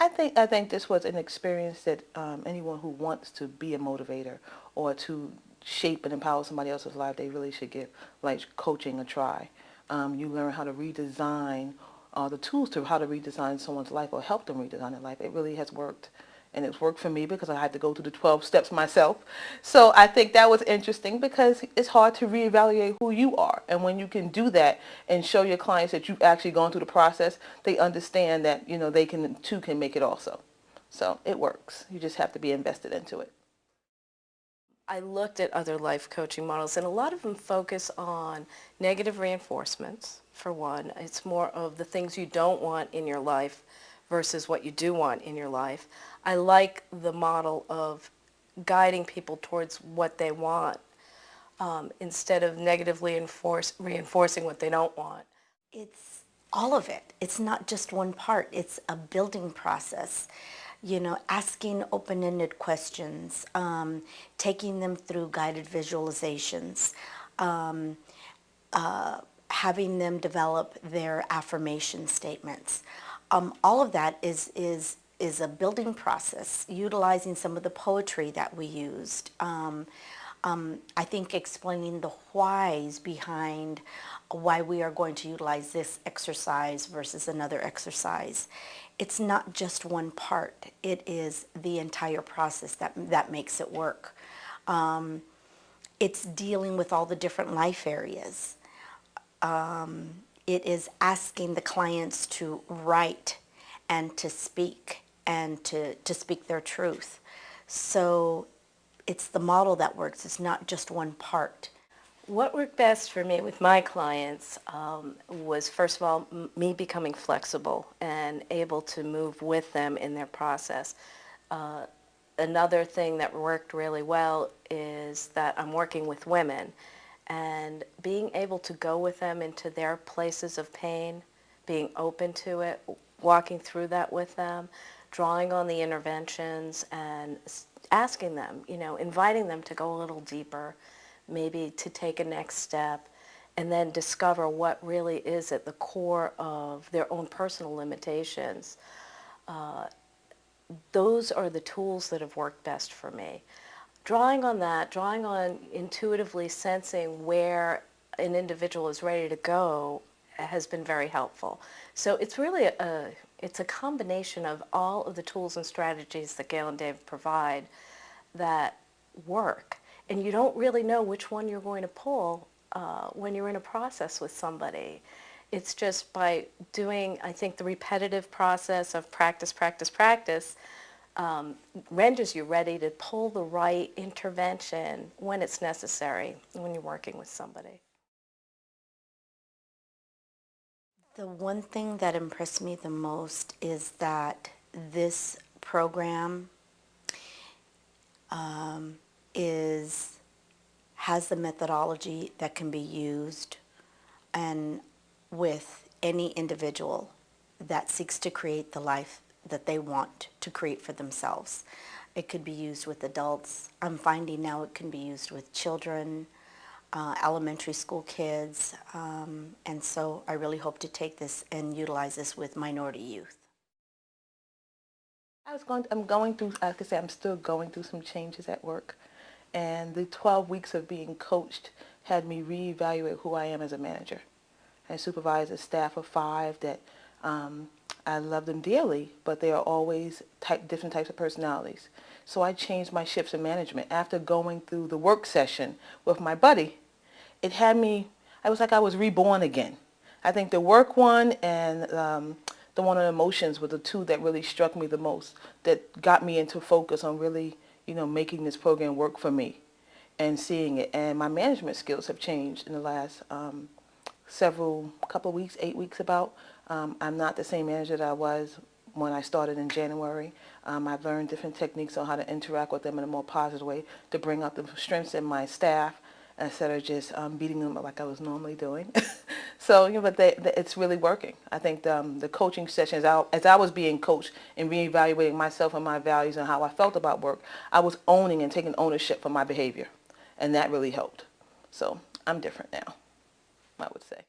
I think this was an experience that anyone who wants to be a motivator or to shape and empower somebody else's life, they really should give like coaching a try. You learn how to redesign the tools to how to redesign someone's life or help them redesign their life. It really has worked. And it's worked for me because I had to go through the 12 steps myself. So I think that was interesting because it's hard to reevaluate who you are. And when you can do that and show your clients that you've actually gone through the process, they understand that, they can too can make it also. So it works. You just have to be invested into it. I looked at other life coaching models, and a lot of them focus on negative reinforcements, for one. It's more of the things you don't want in your life versus what you do want in your life. I like the model of guiding people towards what they want instead of negatively reinforcing what they don't want. It's all of it. It's not just one part. It's a building process. Asking open-ended questions, taking them through guided visualizations, having them develop their affirmation statements. All of that is a building process, utilizing some of the poetry that we used. I think explaining the whys behind why we are going to utilize this exercise versus another exercise. It's not just one part. It is the entire process that makes it work. It's dealing with all the different life areas. It is asking the clients to write and to speak and to speak their truth. So it's the model that works. It's not just one part. What worked best for me with my clients was, first of all, me becoming flexible and able to move with them in their process. Another thing that worked really well is that I'm working with women, and being able to go with them into their places of pain, being open to it, walking through that with them, drawing on the interventions and asking them, inviting them to go a little deeper, maybe to take a next step, and then discover what really is at the core of their own personal limitations. Those are the tools that have worked best for me. Drawing on that, drawing on intuitively sensing where an individual is ready to go has been very helpful. So it's really it's a combination of all of the tools and strategies that Gail and Dave provide that work. And you don't really know which one you're going to pull when you're in a process with somebody. It's just by doing, I think, the repetitive process of practice, practice, practice renders you ready to pull the right intervention when it's necessary when you're working with somebody. The one thing that impressed me the most is that this program is has the methodology that can be used and with any individual that seeks to create the life that they want to create for themselves. It could be used with adults. I'm finding now it can be used with children, elementary school kids, and so I really hope to take this and utilize this with minority youth. I'm going through, I could say I'm still going through some changes at work. And the 12 weeks of being coached had me reevaluate who I am as a manager. I supervise a staff of 5 that I love them dearly, but they are always different types of personalities. So I changed my shifts in management. After going through the work session with my buddy, it had me, I was like I was reborn again. I think the work one and the one on emotions were the two that really struck me the most, that got me into focus on really, making this program work for me and seeing it. And my management skills have changed in the last couple of weeks, 8 weeks about. I'm not the same manager that I was when I started in January. I've learned different techniques on how to interact with them in a more positive way to bring out the strengths in my staff instead of just beating them up like I was normally doing. So, but it's really working. I think the coaching sessions, as I was being coached and reevaluating myself and my values and how I felt about work, I was owning and taking ownership for my behavior, and that really helped. So I'm different now, I would say.